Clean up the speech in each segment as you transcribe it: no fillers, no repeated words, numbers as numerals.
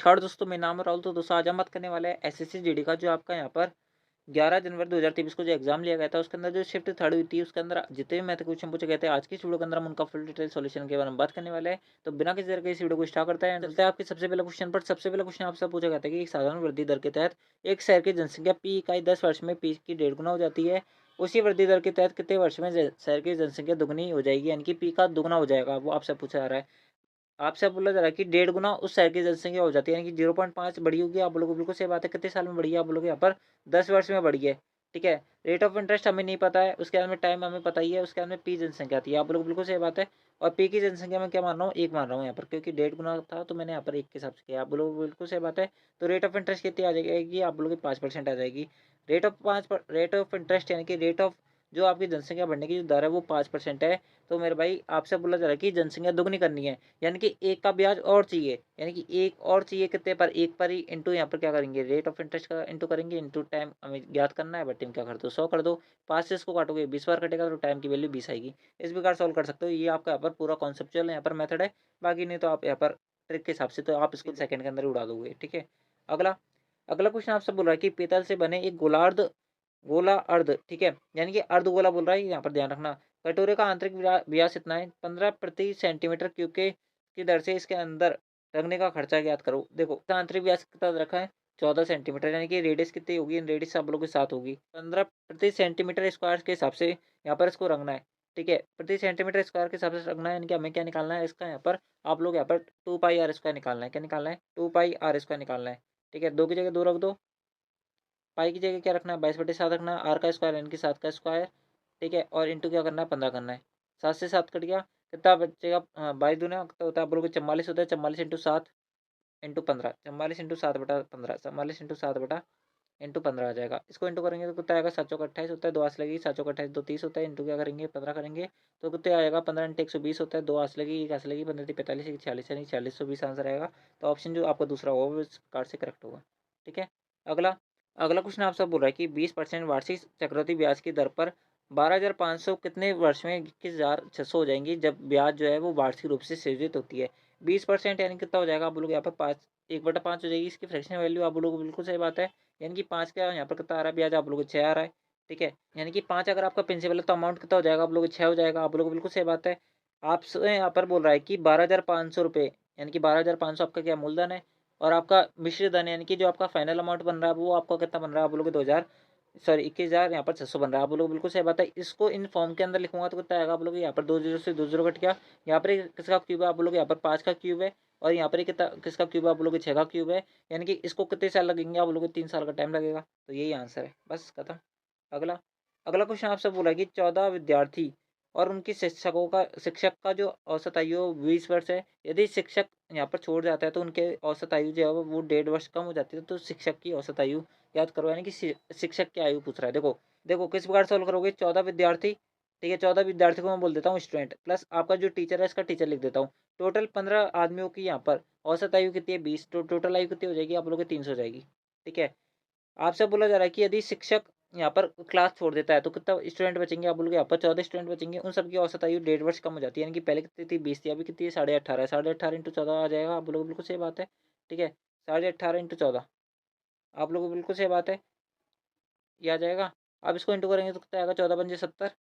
नमस्कार दोस्तों, मेरा नाम है राहुल। तो दोस्तों आज हम बात करने वाले हैं एसएससी जीडी का, जो आपका यहाँ पर 11 जनवरी 2023 को जो एग्जाम लिया गया था, उसके अंदर जो शिफ्ट थर्ड हुई थी, उसके अंदर जितने भी मैथ क्वेश्चन पूछे गए थे, आज की इस वीडियो के अंदर हम उनका फुल डिटेल सॉल्यूशन के बारे में बात करने वाले हैं। तो बिना किसी तरह के इस वीडियो को स्टार्ट करते हैं, चलते हैं आपके सबसे पहले क्वेश्चन पर। सबसे पहले क्वेश्चन आपसे पूछा गया था कि एक साधारण वृद्धि दर के तहत एक शहर की जनसंख्या पी इकाई 10 वर्ष में पी की 1.5 गुना हो जाती है। उसी वृद्धि दर के तहत कितने वर्ष में शहर की जनसंख्या दुगनी हो जाएगी, यानी कि पी का दुगना हो जाएगा, वो आपसे पूछा जा रहा है। आपसे बोला जा रहा है कि 1.5 गुना उस शहर की जनसंख्या हो जाती है, यानी कि 0.5 बढ़ी होगी। आप बोलोगे बिल्कुल सही बात है। कितने साल में बढ़ी है? आप बोलोगे यहाँ पर 10 वर्ष में बढ़ी है। ठीक है। रेट ऑफ इंटरेस्ट हमें नहीं पता है, उसके बाद में टाइम हमें पता ही है, उसके बाद में पी जनसंख्या आती है। आप लोग बिल्कुल सही बात है। और पी की जनसंख्या में क्या मान रहा हूँ? 1 मान रहा हूँ यहाँ पर, क्योंकि 1.5 गुना था तो मैंने यहाँ पर 1 के हिसाब से किया। आप लोग बिल्कुल सही बात है। तो रेट ऑफ इंटरेस्ट कितनी आ जाएगी? आप बोलोगे 5% आ जाएगी। रेट ऑफ इंटरेस्ट यानी कि रेट ऑफ जो आपकी जनसंख्या बढ़ने की जो दर है वो 5% है। तो मेरे भाई आपसे बोला जा रहा है कि जनसंख्या दुगनी करनी है, यानी कि एक का ब्याज और चाहिए, यानी कि एक और चाहिए। कितने पर? एक पर ही इंटू यहाँ पर क्या करेंगे? रेट ऑफ इंटरेस्ट का इंटू करेंगे, इंटू टाइम हमें ज्ञात करना है। बट टाइम क्या कर दो? 100 कर दो। 5 से इसको काटोगे 20 बार कटेगा, तो टाइम की वैल्यू 20 आएगी। इस प्रकार सॉल्व कर सकते हो। ये आपका यहाँ पर पूरा कॉन्सेप्चुअल यहाँ पर मेथड है। बाकी नहीं तो आप यहाँ पर ट्रिक के हिसाब से तो आप इसको सेकंड के अंदर ही उड़ा दोगे। ठीक है। अगला अगला क्वेश्चन आपसे बोल रहा है कि पीतल से बने एक गोला अर्ध, ठीक है, यानी कि अर्ध गोला बोल रहा है, यहाँ पर ध्यान रखना। कटोरे का आंतरिक व्यास इतना है, 15 प्रति सेंटीमीटर क्यूब के की दर से इसके अंदर रखने का खर्चा ज्ञात करो। देखो इसका आंतरिक व्यास कितना रखा है? 14 सेंटीमीटर, यानी कि रेडियस कितनी होगी? रेडियस आप लोगों के साथ होगी 15 प्रति सेंटीमीटर स्क्वायर के हिसाब से यहाँ पर इसको रखना है। ठीक है। प्रति सेंटीमीटर स्क्वायर के हिसाब से रखना है, यानी कि हमें क्या निकालना है इसका? यहाँ पर आप लोग यहाँ पर 2 पाई r² निकालना है। क्या निकालना है? 2 पाई r² निकालना है। ठीक है। 2 की जगह 2 रख दो। पाई की जगह क्या रखना है? 22/7 रखना है। आर का स्क्वायर यानी कि 7 का स्क्वायर। ठीक है। और इंटू क्या करना है? 15 करना है। 7 से 7 कट गया, कितना बचेगा? 22 दूना कितना होता है? आप लोग 44 होता है। 44 इंटू 7 इंटू 15, 44 इंटू 7/15, 44 इंटू 7/15 आ जाएगा। इसको इंटू करेंगे तो कितना आएगा? 7 चौक 28 होता है, 2 आस लगेगी। 7 चौक 28 2 30 होता है। इंटू क्या करेंगे? 15 करेंगे तो कितना आएगा? 15 इंटू 120 होता है, 2 आस लगेगी, 1 आस लगेगी, 15 45, 1 46, यानी 4620 आंसर आएगा। तो ऑप्शन जो आपका दूसरा होगा वो इस कार्ड से करेक्ट होगा। ठीक है। अगला अगला क्वेश्चन आपसे बोल रहा है कि 20% वार्षिक चक्रवृद्धि ब्याज की दर पर 12,500 कितने वर्ष में 21,600 हो जाएंगी, जब ब्याज जो है वो वार्षिक रूप से सृजित होती है। 20% यानी कितना हो जाएगा? आप बोलोगे यहाँ पर 5 1/5 हो जाएगी इसकी फ्रैक्शनल वैल्यू। आप बोलोगे बिल्कुल सही बात है। यानी कि 5 का यहाँ पर कितना आ रहा है ब्याज? आप लोग 6 आ रहा है। ठीक है। यानी कि 5 अगर आपका प्रिंसिपल है तो अमाउंट कितना हो जाएगा? आप लोग 6 हो जाएगा। आप लोग बिल्कुल सही बात है। आपसे यहाँ पर बोल रहा है कि 12,500 रुपये, यानी कि 12,500 आपका क्या मूलधन है, और आपका मिश्र धन यानी कि जो आपका फाइनल अमाउंट बन रहा है वो आपका कितना बन रहा है? आप बोलोगे 2,000, सॉरी 21,000, यहाँ पर 600 बन रहा है। आप लोग बिल्कुल सही बात है। इसको इन फॉर्म के अंदर लिखूंगा तो कितना आएगा? आप लोग यहाँ पर 2 जीरो से 2 जीरो कट गया। यहाँ पर किसका क्यूब है? आप लोग यहाँ पर 5 का क्यूब है। और यहाँ पर कितना किसका क्यूब है? आप लोग 6 का क्यूब है। यानी कि इसको कितने साल लगेंगे? आप लोग 3 साल का टाइम लगेगा। तो यही आंसर है, बस खत्म। अगला अगला क्वेश्चन आपसे बोला कि 14 विद्यार्थी और उनकी शिक्षक का जो औसत आयु 20 वर्ष है। यदि शिक्षक यहाँ पर छोड़ जाता है तो उनके औसत आयु जो है वो 1.5 वर्ष कम हो जाती है। तो शिक्षक की औसत आयु याद करो, यानी कि शिक्षक की आयु पूछ रहा है। देखो देखो किस प्रकार सॉल्व करोगे? 14 विद्यार्थी, ठीक है, 14 विद्यार्थी को मैं बोल देता हूँ स्टूडेंट, प्लस आपका जो टीचर है इसका टीचर लिख देता हूँ। टोटल 15 आदमियों की यहाँ पर औसत आयु कितनी है? 20। तो टोटल आयु कितनी हो जाएगी? आप लोग 300 हो जाएगी। ठीक है। आपसे बोला जा रहा है कि यदि शिक्षक यहाँ पर क्लास छोड़ देता है तो कितना स्टूडेंट बचेंगे? आप बोलोगे यहाँ पर 14 स्टूडेंट बचेंगे। उन सबकी औसत आयु 1.5 वर्ष कम हो जाती है, यानी कि पहले कितनी थी? 20 थी, अभी कितनी है? 18.5 है। 18.5 इंटू 14 आ जाएगा। आप बोलोगे बिल्कुल सही बात है। ठीक है। 18.5 इंटू 14, आप लोगों को बिल्कुल सही बात है, ये आ जाएगा। अब इसको इंटू करेंगे तो कितना आएगा? 14 पंजे 70,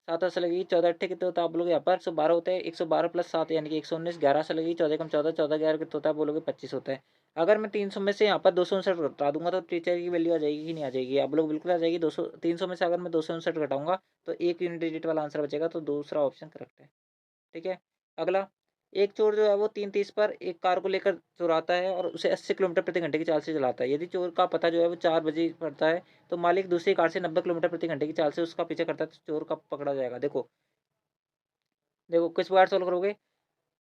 7 ऐसा लगेगी। 14 अट्ठे कितने होता है? आप लोग यहाँ पर 112 होते हैं। 112 प्लस 7 यानी कि 119, 11 से लगेगी। 14 कम 14, 14 11 कितना होता है? बोलोगे 25 होता है। अगर मैं 300 में से यहाँ पर 259 घटा दूंगा तो टीचर की वैल्यू आ जाएगी कि नहीं आ जाएगी? आप लोग बिल्कुल आ जाएगी। 200 300 में से अगर मैं 259 घटाऊंगा तो एक यूनिट डिजिट वाला आंसर बचेगा। तो दूसरा ऑप्शन करेक्ट है। ठीक है। अगला एक चोर जो है वो 3:30 पर एक कार को लेकर चुराता है और उसे 80 किलोमीटर प्रति घंटे की चाल से चलाता है। यदि चोर का पता जो है वो 4 बजे पड़ता है तो मालिक दूसरी कार से 90 किलोमीटर प्रति घंटे की चाल से उसका पीछा करता है, तो चोर कब पकड़ा जाएगा? देखो देखो किस प्रकार सोल्व करोगे?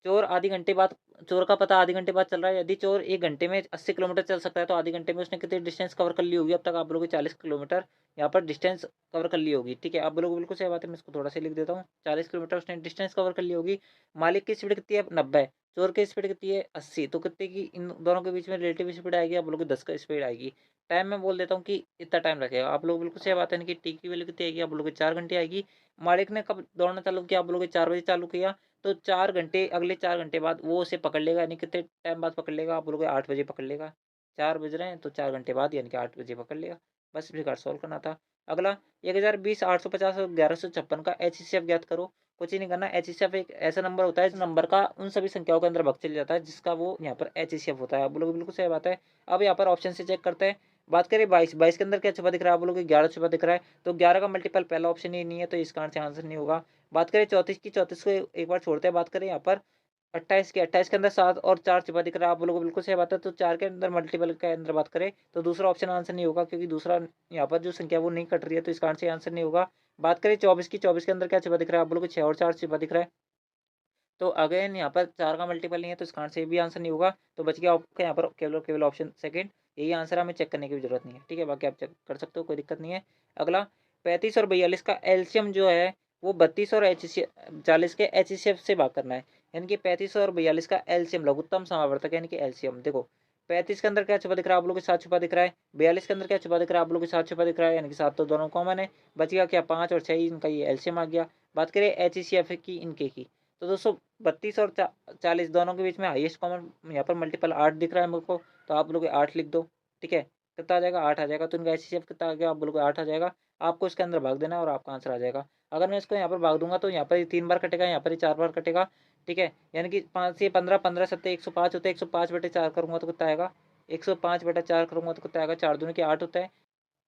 चोर आधी घंटे बाद चोर का पता आधे घंटे बाद चल रहा है। यदि चोर 1 घंटे में 80 किलोमीटर चल सकता है तो आधे घंटे में उसने कितनी डिस्टेंस कवर कर ली होगी? अब तक आप लोग 40 किलोमीटर यहाँ पर डिस्टेंस कवर कर ली होगी। ठीक है। आप लोग बिल्कुल सही बात है। मैं इसको थोड़ा सा लिख देता हूँ। 40 किलोमीटर उसने डिस्टेंस कवर कर ली होगी। मालिक की स्पीड कितनी है? 90। चोर की स्पीड कितनी है? 80। तो कितने की इन दोनों के बीच में रिलेटिव स्पीड आएगी? आप लोग 10 का स्पीड आएगी। टाइम मैं बोल देता हूँ कि इतना टाइम लगेगा। आप लोग बिल्कुल सही बात है कि टी की वैल्यू कितनी आएगी? आप लोग 4 घंटे आएगी। मालिक ने कब दौड़ना चालू किया? आप लोग 4 बजे चालू किया तो 4 घंटे, अगले 4 घंटे बाद वो उसे पकड़ लेगा, यानी कितने टाइम बाद पकड़ लेगा, आप बोलोगे 8 बजे पकड़ लेगा। 4 बज रहे हैं तो 4 घंटे बाद यानी कि 8 बजे पकड़ लेगा। बस इस प्रकार सॉल्व करना था। अगला 1020, 850 और 1156 का एचसीएफ ज्ञात करो। कुछ ही नहीं करना, एचसीएफ एक ऐसा नंबर होता है, इस नंबर का उन सभी संख्याओं के अंदर भाग चल जाता है जिसका वो यहाँ पर एचसीएफ होता है। आप बोलोगे बिल्कुल सही बात है। अब यहाँ पर ऑप्शन से चेक करते हैं। बात करें 22, 22 के अंदर क्या छुपा दिख रहा है, आप बोलोगे 11 छुपा दिख रहा है, तो 11 का मल्टीपल पहला ऑप्शन ही नहीं है, तो इस कारण से आंसर नहीं होगा। बात करें 34 की, 34 को एक बार छोड़ते हैं, बात करें यहाँ पर 28 की, 28 के अंदर 7 और 4 छिपा दिख रहा है, आप लोगों को बिल्कुल सही बात है। तो 4 के अंदर मल्टीपल के अंदर बात करें तो दूसरा ऑप्शन आंसर नहीं होगा, क्योंकि दूसरा यहाँ पर जो संख्या वो नहीं कट रही है, तो इस कारण से आंसर नहीं होगा। बात करें 24 की, 24 के अंदर क्या छिपा दिख रहा है, आप लोगों को 6 और 4 छिपा दिख रहा है, तो अगेन यहाँ पर 4 का मल्टीपल नहीं है, तो इस कारण से भी आंसर नहीं होगा। तो बच गया आपका यहाँ पर केवल केवल ऑप्शन सेकंड, यही आंसर, हमें चेक करने की भी जरूरत नहीं है। ठीक है, बाकी आप चेक कर सकते हो, कोई दिक्कत नहीं है। अगला 35 और 42 का एलसीएम जो है वो 32 और 40 के एचसीएफ से भाग करना है। यानी कि 35 और 42 का एलसीएम, लघुत्तम समावर्तक यानी कि एलसीएम। देखो 35 के अंदर क्या छुपा दिख रहा है, आप लोगों के साथ छुपा दिख रहा है। 42 के अंदर क्या छुपा दिख रहा है, आप लोगों के साथ छुपा दिख रहा है, यानी कि 7 तो दोनों कॉमन है। बच गया क्या, 5 और 6, इनका ये एलसीएम आ गया। बात करें एचसीएफ की, इनके की, तो दोस्तों 32 और 40 दोनों के बीच में हाईएस्ट कॉमन यहाँ पर मल्टीपल 8 दिख रहा है मेरे को, तो आप लोग 8 लिख दो। ठीक है, कितना आ जाएगा, 8 आ जाएगा। तो इनका एचसीएफ कितना आ गया, आप बोलोगे 8 आ जाएगा। आपको इसके अंदर भाग देना है और आपका आंसर आ जाएगा। अगर मैं इसको यहाँ पर भाग दूंगा तो यहाँ पर 3 बार कटेगा, यहाँ पर 4 बार कटेगा। ठीक है, यानी कि 5 से 15, 15 सत्ते 105 होता है। 105/4 करूंगा तो कितना आएगा, 105/4 करूंगा तो कितना आएगा, 4 दूनी के 8 होता है।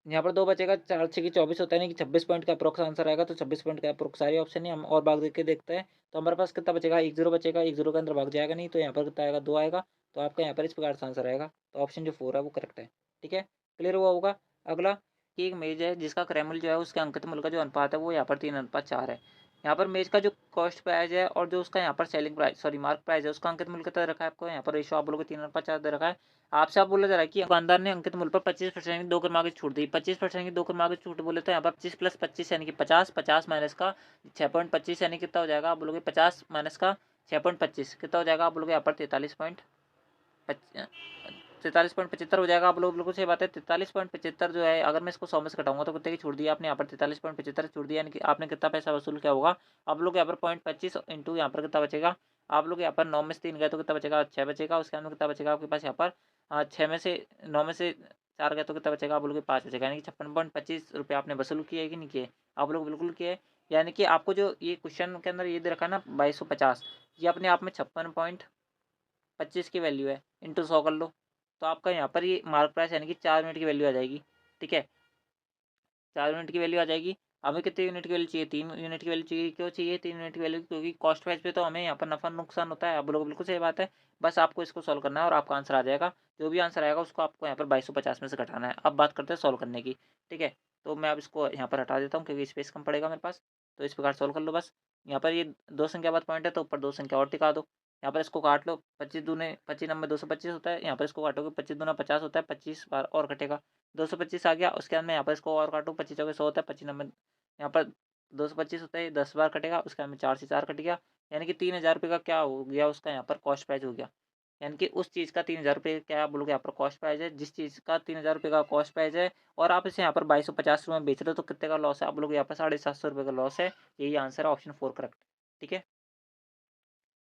यहाँ पर 2 बचेगा, 4 6 की 24 होता है, नहीं कि 26 पॉइंट का अप्रोक्स आंसर आएगा। तो 26 पॉइंट का अप्रोक्स सारे ऑप्शन ही हम और भाग देख के देखते हैं। तो हमारे पास कितना बचेगा, 1 0 बचेगा, 1 0 के अंदर भाग जाएगा नहीं, तो यहाँ पर कितना आएगा, 2 आएगा। तो आपका यहाँ पर इस प्रकार से आंसर आएगा। तो ऑप्शन जो 4 है वो करेक्ट है। ठीक है, क्लियर हुआ होगा। अगला कि एक मेज है जिसका क्रैमल जो है उसके अंकित मूल्य का जो अनुपात है वो यहाँ पर 3:4 है। यहाँ पर मेज का जो कॉस्ट प्राइस है और जो उसका यहाँ पर selling price, sorry mark price है, उसका अंकित मूल्य कितना रखा है आपको, यहाँ पर रेशो आप बोलोगे 3:4 दे रखा है। आपसे आप बोला जा रहा है कि दुकानदार ने अंकित मूल्य पर 25% की 2 क्रमांक छूट दी। 25% की 2 क्रमांक छूट बोले तो यहाँ पर 25 + 25 यानी कि 50, 50 माइनस का 6.25 यानी कितना हो जाएगा, आप बोलोगे 50 माइनस का 6.25 कितना हो जाएगा, आप बोलोगे यहाँ पर 43.75 हो जाएगा। आप लोग बिल्कुल सही बात है। 43.75 जो है, अगर मैं इसको 100 में से घटाऊंगा तो कितने की छूट दी आपने, यहाँ पर 43.75 छूट दिया, यानी कि आपने कितना पैसा वसूल किया होगा। आप लोग यहाँ पर 0.25 इंटू यहाँ पर कितना बचेगा, आप लोग यहाँ पर 9 में से 3 गए तो कितना बचेगा, 6 बचेगा। उसके अंदर कितना बचेगा आपके पास यहाँ पर 6 में से 9 में से 4 गए तो कितना बचेगा, आप लोग 5 बचेगा, यानी कि 56.25 रुपये आपने वसूल किए कि नहीं किए, आप लोग बिल्कुल किए। यानी कि आपको जो ये क्वेश्चन के अंदर ये दे रखा है ना 2250, ये अपने आप में 56.25 की वैल्यू है, इंटू 100 कर लो, तो आपका यहाँ पर ये मार्क प्राइस यानी कि 4 यूनिट की वैल्यू आ जाएगी। ठीक है, 4 यूनिट की वैल्यू आ जाएगी। हमें कितने यूनिट की वैल्यू चाहिए, 3 यूनिट की वैल्यू चाहिए। क्यों चाहिए 3 यूनिट की वैल्यू, क्योंकि कॉस्ट प्राइस पे तो हमें यहाँ पर नफा नुकसान होता है। आप लोग बिल्कुल सही बात है। बस आपको इसको सॉल्व करना है और आपका आंसर आ जाएगा। जो भी आंसर आएगा उसको आपको यहाँ पर 2250 में से घटाना है। अब बात करते हैं सॉल्व करने की। ठीक है, तो मैं अब इसको यहाँ पर हटा देता हूँ क्योंकि स्पेस कम पड़ेगा मेरे पास। तो इस प्रकार सॉल्व कर लो बस। यहाँ पर ये 2 संख्या बाद पॉइंट है तो ऊपर 2 संख्या और टिका दो। यहाँ पर इसको काट लो, 25 दूने 25 नंबर 225 होता है। यहाँ पर इसको काटोगे 25 दूना 50 होता है, 25 बार और कटेगा, 225 आ गया। उसके बाद में यहाँ पर इसको और काटूँ, 25 चौके 100 होता है, 25 नंबर यहाँ पर 225 होता है, 10 बार कटेगा। उसके बाद में 4 से 4 कट गया, यानी कि 3000 रुपये का क्या हो गया, उसका यहाँ पर कॉस्ट प्राइस हो गया। यानी कि उस चीज़ का 3000 रुपये क्या आप बोलोगे यहाँ पर कॉस्ट प्राइस है, जिस चीज़ का 3000 रुपये का कॉस्ट प्राइस है और आप इसे यहाँ पर 2250 रुपये में बेच रहे हो, तो कितने का लॉस है, आप लोग यहाँ पर 750 रुपये का लॉस है। यही आंसर है, ऑप्शन 4 करेक्ट। ठीक है,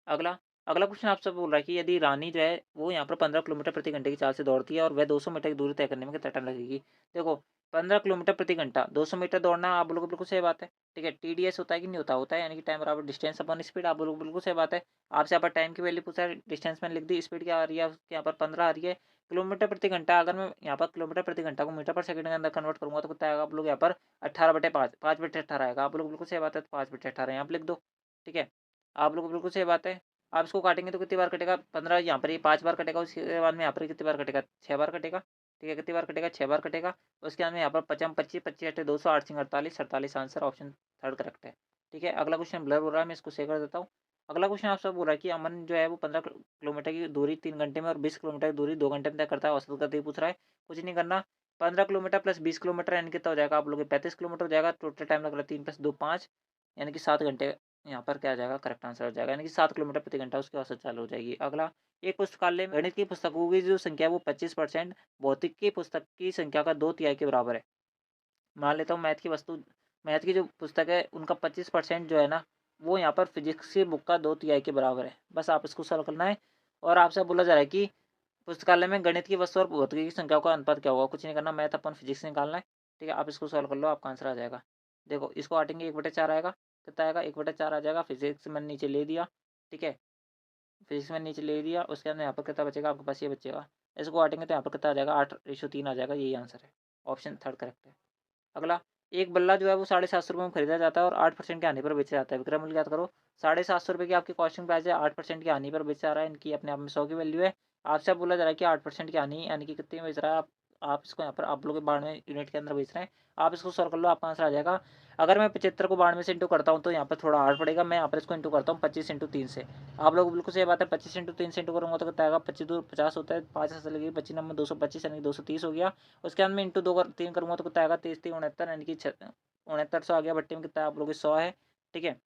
अगला अगला क्वेश्चन आपसे बोल रहा है कि यदि रानी जो है वो यहाँ पर 15 किलोमीटर प्रति घंटे की चाल से दौड़ती है और वह 200 मीटर की दूरी तय करने में कितना टाइम लगेगी। देखो 15 किलोमीटर प्रति घंटा 200 मीटर दौड़ना, आप लोगों को बिल्कुल सही बात है। ठीक है, टीडीएस होता है कि नहीं होता, होता है, यानी कि टाइम बराबर डिस्टेंस अपॉन स्पीड, आप लोगों को बिल्कुल सही बात है। आपसे यहाँ पर टाइम की वैल्यू पूछा है, डिस्टेंस मैंने लिख दी, स्पीड क्या आ रही है उसके यहाँ पर 15 आ रही है। किलोमीटर प्रति घंटा, अगर मैं यहाँ पर किलोमीटर प्रति घंटा को मीटर पर सेकंड के अंदर कन्वर्ट करूंगा तो कितना आएगा, आप लोग यहाँ पर 18/5, 5/18 आएगा। आप लोग बिल्कुल सही बात है, तो 5/18 यहाँ पर लिख दो। ठीक है, आप लोग बिल्कुल सही बात है। आप इसको काटेंगे तो कितनी बार कटेगा, 15, यहाँ पर ये 5 बार कटेगा। उसके बाद में यहाँ पर कितनी बार कटेगा, 6 बार कटेगा। ठीक है, कितनी बार कटेगा, 6 बार कटेगा। उसके बाद में यहाँ पर 55 25 25 8 200 8 सिंह 48 48 आंसर, ऑप्शन 3 करेक्ट है। ठीक है, अगला क्वेश्चन ब्लर हो रहा है, मैं इसको शेयर कर देता हूँ। अगला क्वेश्चन आपसे बोल रहा है कि अमन जो है वो 15 किलोमीटर की दूरी 3 घंटे में और 20 किलोमीटर की दूरी 2 घंटे में तय करता है, औसत गति पूछ रहा है। कुछ नहीं करना, 15 किलोमीटर प्लस 20 किलोमीटर यानी कितना हो जाएगा, आप लोग 35 किलोमीटर हो जाएगा। टोटल टाइम लग रहा है 3 + 2 5, यानी कि 7 घंटे। यहाँ पर क्या आ जाएगा, करेक्ट आंसर हो जाएगा, यानी कि 7 किलोमीटर प्रति घंटा उसकी औसत चाल हो जाएगी। अगला, एक पुस्तकालय में गणित की पुस्तकों की जो संख्या है वो 25%, भौतिक की पुस्तक की संख्या का 2/3 के बराबर है। मान लेता हूँ मैथ की जो पुस्तक है उनका 25% जो है ना, वो यहाँ पर फिजिक्स की बुक का 2/3 के बराबर है। बस आप इसको सॉल्व करना है। और आपसे बोला जा रहा है कि पुस्तकालय में गणित की वस्तु और भौतिकी की संख्याओं का अनुपात क्या होगा। कुछ नहीं करना, मैथ अपन फिजिक्स से निकालना है। ठीक है, आप इसको सॉल्व कर लो, आपका आंसर आ जाएगा। देखो इसको काटेंगे, 1/4 आएगा। कितना आएगा, 1/4 आ जाएगा। फिजिक्स मैंने नीचे ले दिया। ठीक है, फिजिक्स में नीचे ले दिया। उसके अंदर यहाँ पर कितना बचेगा आपके पास, ये बचेगा। इसको काटेंगे तो यहाँ पर कितना आ जाएगा, 8:3 आ जाएगा। यही आंसर है, ऑप्शन थर्ड करेक्ट है। अगला, एक बल्ला जो है वो 750 रुपये में खरीदा जाता है और 8% की हानि पर बेचा जाता है। विक्रय मूल्य ज्ञात करो। 750 रुपये की आपकी कॉस्टिंग प्राइस है, 8% की हानि पर बेचा रहा है। इनकी अपने आप में 100 की वैल्यू है। आपसे बोला जा रहा है कि 8% की हानि यानी कि कितनी बेच रहा है आप इसको यहाँ पर आप लोग 92 यूनिट के अंदर बेच रहे हैं। आप इसको सॉल्व कर लो, आपका आंसर आ जाएगा। अगर मैं 75 को 92 से इंटू करता हूँ तो यहाँ पर थोड़ा हार्ड पड़ेगा। मैं यहाँ पर इसको इंटू करता हूँ 25 × 3 से। आप लोग बिल्कुल सही बात है, 25 × 3 से इंटू करूँगा तो कितना आएगा, 25×2 = 50 होता है। 5 से लगेगी, 25×9 = 225 यानी 230 हो गया। उसके अंदर में इंटू 2 3 करूँगा तो कितना आएगा, 33×3 = 69 यानी कि 6900 आ गया। भट्टी में कितना आप लोग 100 है। ठीक है,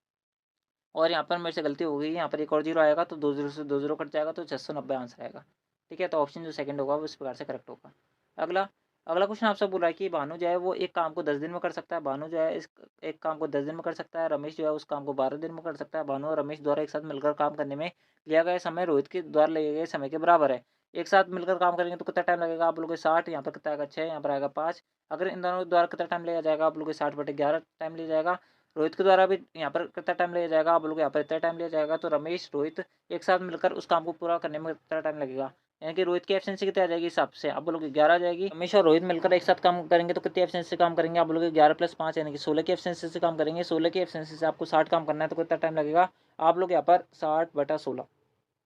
और यहाँ पर मेरे से गलती हो गई, यहाँ पर एक और जीरो आएगा तो 2 जीरो से 2 जीरो कट जाएगा तो 690 आंसर आएगा। ठीक है, तो ऑप्शन जो सेकंड होगा वो इस प्रकार से करेक्ट होगा। अगला, अगला क्वेश्चन आपसे बोला है कि भानु जो है वो एक काम को 10 दिन में कर सकता है। भानु जो है इस एक काम को 10 दिन में कर सकता है। रमेश जो है उस काम को 12 दिन में कर सकता है। भानु और रमेश द्वारा एक साथ मिलकर काम करने में लिया गया समय रोहित के द्वारा लिए गए समय के बराबर है। एक साथ मिलकर काम करेंगे तो कितना टाइम लगेगा, आप लोग को 60, यहाँ पर कितना आएगा 6, यहाँ पर आएगा 5। अगर इन दोनों द्वारा कितना टाइम लिया जाएगा, आप लोग को 60/11 टाइम लिया जाएगा। रोहित के द्वारा भी यहाँ पर कितना टाइम लिया जाएगा, आप लोग यहाँ पर इतना टाइम लिया जाएगा। तो रमेश रोहित एक साथ मिलकर उस काम को पूरा करने में कितना टाइम लगेगा, यानी कि रोहित की एफिशिएंसी कितनी आ जाएगी हिसाब से, आप बोलोगे 11 आ जाएगी। रमेश और रोहित मिलकर एक साथ काम करेंगे तो कितनी एफिशिएंसी से काम करेंगे, आप बोलोगे 11 + 5 यानी कि 16 की एफिशिएंसी से काम करेंगे। 16 की एफिशिएंसी से आपको 60 काम करना है तो कितना टाइम लगेगा, आप लोग यहाँ पर 60/16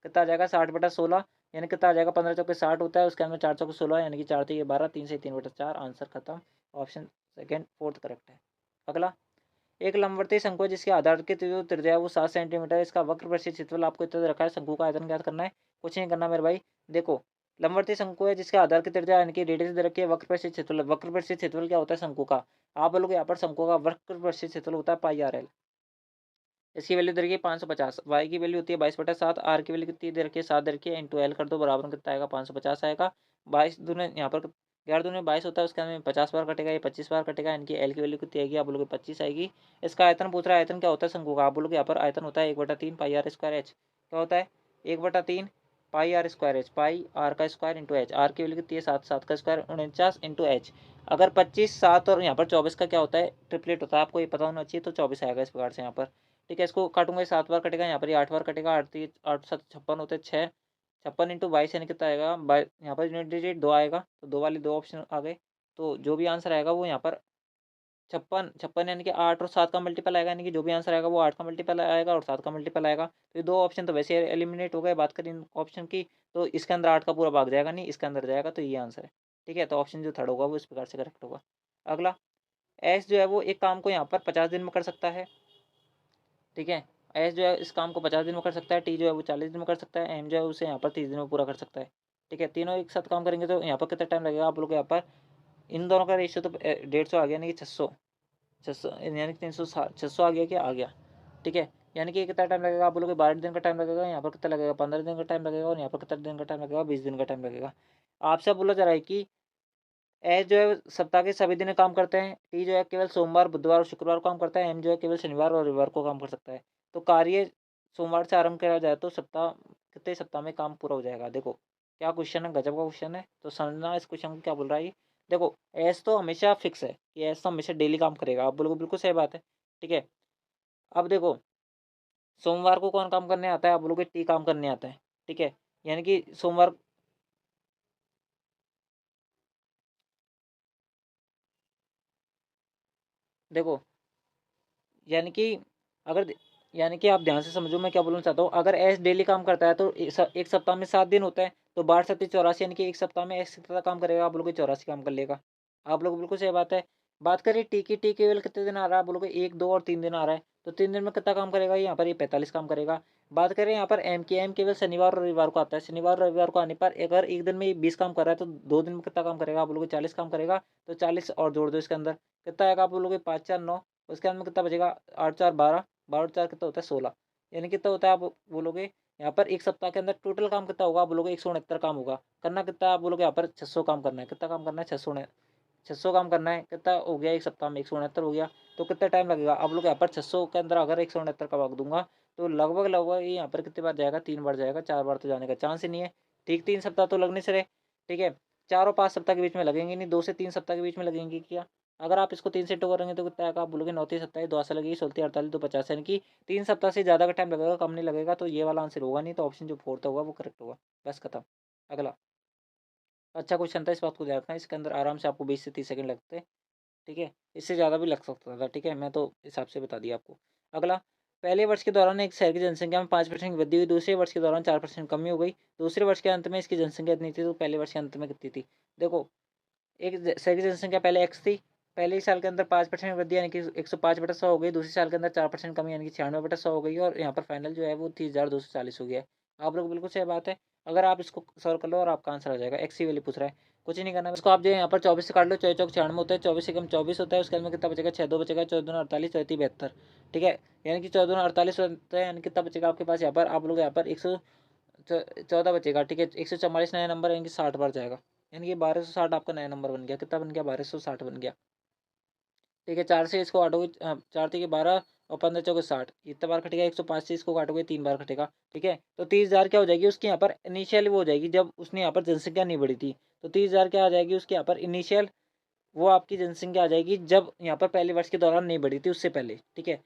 कितना आ जाएगा, 60/16 यानी कितना आ जाएगा, 15 चौके 60 होता है। उसके अंदर 4 चौके 16 यानी कि 4 3 12, 3 से 3/4 आंसर खत्म। ऑप्शन सेकंड फोर्थ करेक्ट है। अगला, एक लंबवर्तीय शंकु है जिसके आधार की जो त्रिज्या है वो 7 सेंटीमीटर है। इसका वक्र प्रस्थीय क्षेत्रफल आपको इतना दे रखा है। शंकु का आयतन ज्ञात करना है। कुछ नहीं करना मेरे भाई। देखो, लंबवर्तीय शंकु है जिसके आधार की त्रिज्या यानी कि रेडियस दे रखी है। वक्र प्रस्थीय क्षेत्रफल, वक्र प्रस्थीय क्षेत्रफल क्या होता है शंकु का, आप बोलोगे यहाँ पर शंकु का वक्र प्रस्थीय क्षेत्रफल होता है πr_l। इसकी वैल्यू दे रखी है 550। वाई की वैल्यू होती है 22/7। आर की वैल्यू कितनी दे रखी है, 7 दे रखी है। इंटू एल कर दो, बराबर में कितना आएगा, 550 आएगा। 22 दूने यहाँ पर 11 दूने 22 होता है। उसके अंदर 50 बार कटेगा, ये 25 बार कटेगा। इनकी एल की वैल्यू कितनी आएगी, आप बोलोगे 25 आएगी। इसका आयतन पूछ रहा है, आयतन क्या होता है शंकु का, आप बोलोगे यहाँ पर आयतन होता है 1/3 πr²h। क्या होता है, 1/3 πr²h। पाई आर का स्क्वायर इंटू एच। आर की वैल्यू कितनी है, 7, 7 का स्क्वायर 49 इंटू एच। अगर 25, 7 और यहाँ पर 24 का क्या होता है, ट्रिपलेट होता है, आपको ये पता होना चाहिए। तो 24 आएगा इस प्रकार से यहाँ पर। ठीक है, इसको काटूंगा, 7 बार कटेगा। यहाँ पर ये 8 बार कटेगा। 8 7 56 होते हैं 6, 56 इंटू 22 यानी कितना आएगा, यहाँ पर यूनिट डिजिट 2 आएगा तो 2 वाले 2 ऑप्शन आ गए। तो जो भी आंसर आएगा वो यहाँ पर 56 56 यानी कि 8 और 7 का मल्टीपल आएगा, यानी कि जो भी आंसर आएगा वो 8 का मल्टीपल आएगा और 7 का मल्टीपल आएगा। तो ये 2 ऑप्शन तो वैसे एलिमिनेट हो गए। बात करें इन ऑप्शन की तो इसके अंदर 8 का पूरा भाग जाएगा नहीं, इसके अंदर जाएगा, तो ये आंसर है। ठीक है, तो ऑप्शन जो थर्ड होगा वो इस प्रकार से करेक्ट होगा। अगला, एस जो है वो एक काम को यहाँ पर 50 दिन में कर सकता है। ठीक है, एस जो है इस काम को 50 दिन में कर सकता है। टी जो है वो 40 दिन में कर सकता है। एम जो है उसे यहाँ पर 30 दिन में पूरा कर सकता है। ठीक है, तीनों एक साथ काम करेंगे तो यहाँ पर कितना टाइम लगेगा, आप लोग यहाँ पर इन दोनों का रेशियो तो 150 आ गया, यानी कि 600, 600 यानी कि 300, 600 आ गया, क्या आ गया। ठीक है, यानी कि कितना टाइम लगेगा, आप बोलोगे 12 दिन का टाइम लगेगा। यहाँ पर कितना लगेगा, 15 दिन का टाइम लगेगा। और यहाँ पर कितना दिन का टाइम लगेगा, 20 दिन का टाइम लगेगा। आपसे बोला जा रहा है कि एच जो है सप्ताह के सभी दिन काम करते हैं। टी जो है केवल सोमवार, बुधवार और शुक्रवार को काम करता है। एम जो है केवल शनिवार और रविवार को काम कर सकता है। तो कार्य सोमवार से आरंभ किया जाए तो सप्ताह कितने सप्ताह में काम पूरा हो जाएगा। देखो क्या क्वेश्चन है, गजब का क्वेश्चन है। तो समझना इस क्वेश्चन को क्या बोल रहा है ये। देखो, एस तो हमेशा फिक्स है कि एस तो हमेशा डेली काम करेगा, आप बोलोगे बिल्कुल सही बात है। ठीक है, अब देखो, सोमवार को कौन काम करने आता है, आप बोलोगे टी काम करने आता है। ठीक है, यानी कि सोमवार, देखो यानी कि अगर यानी कि आप ध्यान से समझो मैं क्या बोलना चाहता हूँ। अगर एस डेली काम करता है तो एक सप्ताह में 7 दिन होता है। तो 12 7 84 यानी कि एक सप्ताह में एस कितना काम करेगा, आप लोग 84 काम कर लेगा। आप लोग बिल्कुल सही बात है। बात करिए टी की, टी केवल कितने दिन आ रहा है, आप बोलोगे 1 2 और 3 दिन आ रहा है। तो 3 दिन में कितना काम करेगा, यहाँ पर ये 45 काम करेगा। बात करें यहाँ पर एम की, एम केवल शनिवार और रविवार को आता है। शनिवार और रविवार को आने पर अगर एक दिन में ये 20 काम कर रहा है तो 2 दिन में कितना काम करेगा, आप लोग 40 काम करेगा। तो 40 और जोड़ दो इसके अंदर, कितना आएगा, आप बोलोगे 5 4 9। उसके अंदर में कितना बचेगा, 8 4 12, 12 4 कितना होता है 16, यानी कितना होता है, आप बोलोगे यहाँ पर एक सप्ताह के अंदर टोटल काम कितना होगा, आप बोलोगे 169 काम होगा। करना कितना, आप बोलोगे यहाँ पर 600 काम करना है। कितना काम करना है, 600 काम करना है। कितना हो गया एक सप्ताह में, 169 हो गया। तो कितना टाइम लगेगा? आप लोग यहाँ पर 600 के अंदर अगर 169 का भाग दूँगा, तो लगभग ये यहाँ पर कितनी बार जाएगा? 3 बार जाएगा, 4 बार तो जाने का चांस ही नहीं है। ठीक, 3 सप्ताह तो लगने से रहे, ठीक है? 4 और 5 सप्ताह के बीच में लगेंगे नहीं, 2 से 3 सप्ताह के बीच में लगेंगे क्या? अगर आप इसको 3 से इंटू करेंगे तो कितना आएगा? आप बोलोगे 9 3 27 2 लगेगी, 16 48 तो 50, यानी कि 3 सप्ताह से ज़्यादा का टाइम लगेगा, कम नहीं लगेगा, तो ये वाला आंसर होगा नहीं, तो ऑप्शन जो 4 होगा वो करेक्ट होगा। बस खत्म। अगला, अच्छा क्वेश्चन था, इस बात को ध्यान रखना, इसके अंदर आराम से आपको 20 से 30 सेकंड लगते हैं, ठीक है? इससे ज़्यादा भी लग सकता था, ठीक है? मैं तो हिसाब से बता दिया आपको। अगला, पहले वर्ष के दौरान एक शहर की जनसंख्या में 5% की वृद्धि हुई, दूसरे वर्ष के दौरान 4% कमी हो गई, दूसरे वर्ष के अंत में इसकी जनसंख्या इतनी थी, तो पहले वर्ष के अंत में कितनी थी? देखो, एक शहर की जनसंख्या पहले एक्स थी, पहले ही साल के अंदर 5% वृद्धि यानी कि 105/100 हो गई, दूसरे साल के अंदर 4% कमी यानी कि 96/100 हो गई, और यहाँ पर फाइनल जो है वो 30,240 हो गया है। आप लोग बिल्कुल सही बात है। अगर आप इसको सॉल्व कर लो और आपका आंसर आ जाएगा, एक्स की वैल्यू पूछ रहा है, कुछ नहीं करना है इसको। आप जो है यहाँ पर 24 से काट लो, 24 चौक 96 होता है, 24 से कम 24 होता है, उसके बाद में कितना बचेगा? 6 2 बचेगा, 14 दूना 48, 34 72, ठीक है? यानी कि 14 दूना 48 होता है, यानी कितना बचेगा आपके पास यहाँ पर? आप लोग यहाँ पर 114 बचेगा, ठीक है? 144 नया नंबर यानी कि 60 बार जाएगा, यानी कि 1260 आपका नया नंबर बन गया। कितना बन गया? 1260 बन गया, ठीक है? 4 से इसको काटोगे, 4 तिके 12 और 15 चौके 60, इतने बार कटेगा। 105 से इसको काटोगे 3 बार कटेगा, ठीक है? तो 30,000 क्या हो जाएगी उसकी यहाँ पर इनिशियल, वो हो जाएगी जब उसने यहाँ पर जनसंख्या नहीं बढ़ी थी, तो 30,000 क्या आ जाएगी उसके यहाँ पर इनिशियल, वो आपकी जनसंख्या आ जाएगी जब यहाँ पर पहले वर्ष के दौरान नहीं बढ़ी थी, उससे पहले, ठीक है?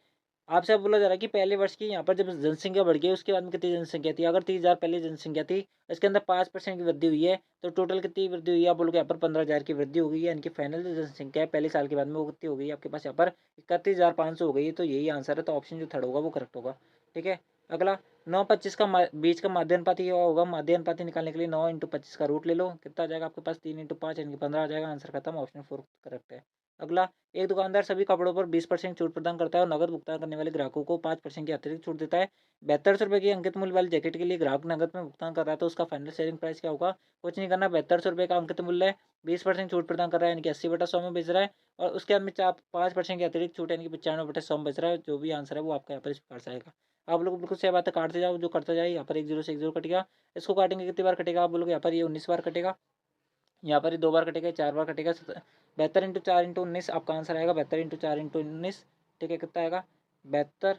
आपसे अब बोला जा रहा है कि पहले वर्ष की यहाँ पर जब जनसंख्या बढ़ गई उसके बाद में कितनी जनसंख्या थी? अगर 30,000 पहले जनसंख्या थी, इसके अंदर 5% की वृद्धि हुई है, तो टोटल कितनी वृद्धि हुई है? आप बोलोगे यहाँ पर 15,000 की वृद्धि हो गई है, यानी कि फाइनल जो जनसंख्या है पहले साल के बाद में वो कितनी हो गई है आपके पास? यहाँ पर 31,500 हो गई है, तो यही आंसर है, तो ऑप्शन जो थर्ड होगा वो करेक्ट होगा, ठीक है? अगला, 9 25 का बीच का माध्य अनुपात ये होगा, माध्य अनुपात निकालने के लिए 9 × 25 का रूट ले लो, कितना आ जाएगा आपके पास? 3 × 5 यानी कि 15 आ जाएगा, आंसर खत्म, ऑप्शन 4 करेक्ट है। अगला, एक दुकानदार सभी कपड़ों पर 20% छूट प्रदान करता है और नकद भुगतान करने वाले ग्राहकों को 5% की अतिरिक्त छूट देता है। 7200 रुपये की अंकित मूल्य वाली जैकेट के लिए ग्राहक नकद में भुगतान कर रहा है, तो उसका फाइनल सेलिंग प्राइस क्या होगा? कुछ नहीं करना, 7200 रुपये का अंकित मूल्य है, 20% छूट प्रदान कर रहा है, यानी कि 80/100 में बेच रहा है, और उसके बाद में 5% की अतिरिक्त छूट यानी कि 95/100 में बेच रहा है। जो भी आंसर है वो आपका यहाँ पर इस प्रकार से आएगा। आप लोग बिल्कुल सही बात है, काटते जाओ, जो करता जाए, यहाँ पर 1 0 से 1 0 कट गया। इसको काटेंगे कितनी बार कटेगा? आप लोग यहाँ पर ये 19 बार कटेगा, यहाँ पर ही 2 बार कटेगा, 4 बार कटेगा। 72 × 4 × 19 आपका आंसर आएगा, 72 × 4 × 19, ठीक है? कितना आएगा? 72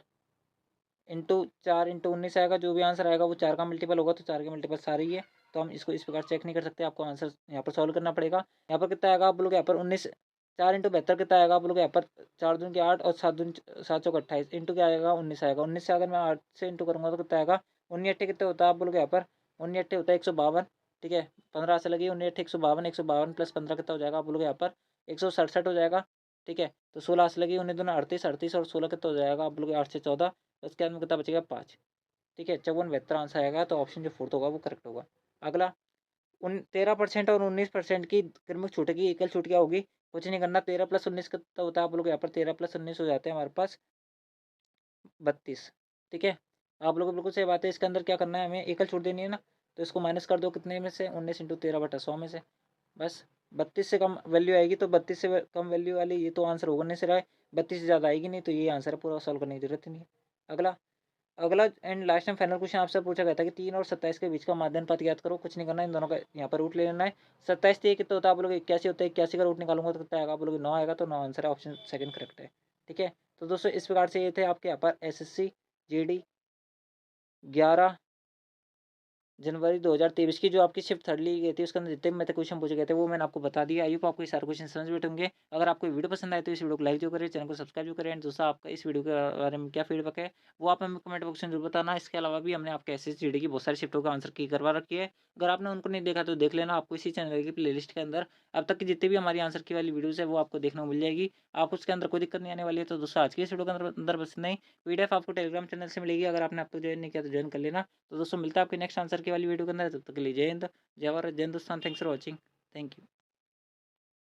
× 4 × 19 आएगा। जो भी आंसर आएगा वो 4 का मल्टीपल होगा, तो 4 के मल्टीपल सारे ही है, तो हम इसको इस प्रकार चेक नहीं कर सकते, आपको आंसर यहाँ पर सॉल्व करना पड़ेगा। यहाँ पर कितना आएगा? आप लोग यहाँ पर 19, 4 × 72 कितना आएगा? आप लोग यहाँ पर 4 दूनी 8 और 7 दूनी 7 चौक 28, इंटू क्या आएगा? 19 आएगा। 19 से अगर मैं 8 से इंटू करूँगा तो कितना आएगा? 19 अट्ठे कितने होता है? आप बोलोगे यहाँ पर 19 अट्ठे होता है 152, ठीक है? 15 से लगी 19 अट्ठे 152, 152 प्लस 15 कितना हो जाएगा? आप बोलोगे यहाँ पर 167 हो जाएगा, ठीक है? तो 16 से लगी 19 दूना 38, 38 और 16 कितना हो जाएगा? आप बोलोगे 8 से 14, उसके बाद में कितना बचेगा? 5, ठीक है? 54 बेहतर आंसर आएगा, तो ऑप्शन जो फोर्थ होगा वो करेक्ट होगा। अगला, उन 13% और 19% की क्रमिक छूट की एकल छूट क्या होगी? कुछ नहीं करना, 13 + 19 कितना होता है? आप लोग यहाँ पर 13 + 19 हो जाते हैं हमारे पास 32, ठीक है? आप लोगों को बिल्कुल सही बात है, इसके अंदर क्या करना है? हमें एकल छूट देनी है ना, तो इसको माइनस कर दो कितने में से? 19 × 13/100 में से, बस। 32 से कम वैल्यू आएगी, तो 32 से कम वैल्यू वाली ये तो आंसर होगा नहीं से रहा है, 32 से ज़्यादा आएगी नहीं, तो ये आंसर है, पूरा सॉल्व करने की जरूरत ही नहीं है। अगला, अगला and last and final question आपसे पूछा गया था कि 3 और 27 के बीच का माध्य अनुपात ज्ञात करो। कुछ नहीं करना है, इन दोनों का यहाँ पर रूट ले लेना है। 27 से कितना होता है? आप लोग 81 होता है, 81 का रूट निकालूंगा तो कितना आएगा? आप लोग 9 आएगा, तो 9 आंसर है, ऑप्शन सेकंड करेक्ट है, ठीक है? तो दोस्तों इस प्रकार से ये थे आपके यहाँ पर एसएससी जीडी 11 जनवरी 2023 की जो आपकी शिफ्ट थर्ड ली गई थी, उसके अंदर जितने भी मैंने क्वेश्चन पूछे गए थे वो मैंने आपको बता दिया। आई होप आपको ये सारे क्वेश्चन समझ में होंगे। अगर आपको वीडियो पसंद आए तो इस वीडियो को लाइक जो करें, चैनल को सब्सक्राइब जो करें, एंड दूसरा आपका इस वीडियो के बारे में क्या फीडबैक है वो आप हमें कमेंट बॉक्स में जरूर बताना। इसके अलावा भी हमने आपके एस एस जी डी की बहुत सारी शिफ्टों का आंसर की करवा रखी है, अगर आपने उनको नहीं देखा तो देख लेना। आपको इसी चैनल की प्ले के अंदर अब तक की जितनी भी हमारी आंसर की वाली वीडियोज़ है वो आपको देखने को मिल जाएगी। आपको उसके अंदर कोई दिक्कत नहीं आने वाली है। तो दोस्तों आज की इस वीडियो के अंदर बस नहीं, पीडीएफ आपको टेलीग्राम चैनल से मिलेगी, अगर आपने अब तक ज्वाइन नहीं किया तो ज्वाइन कर लेना। तो दोस्तों मिलता है आपके नेक्स्ट आंसर की वाली वीडियो के अंदर, तब तक के लिए जय हिंद, जय भारत, जय Hindustan. Thanks for watching, thank you.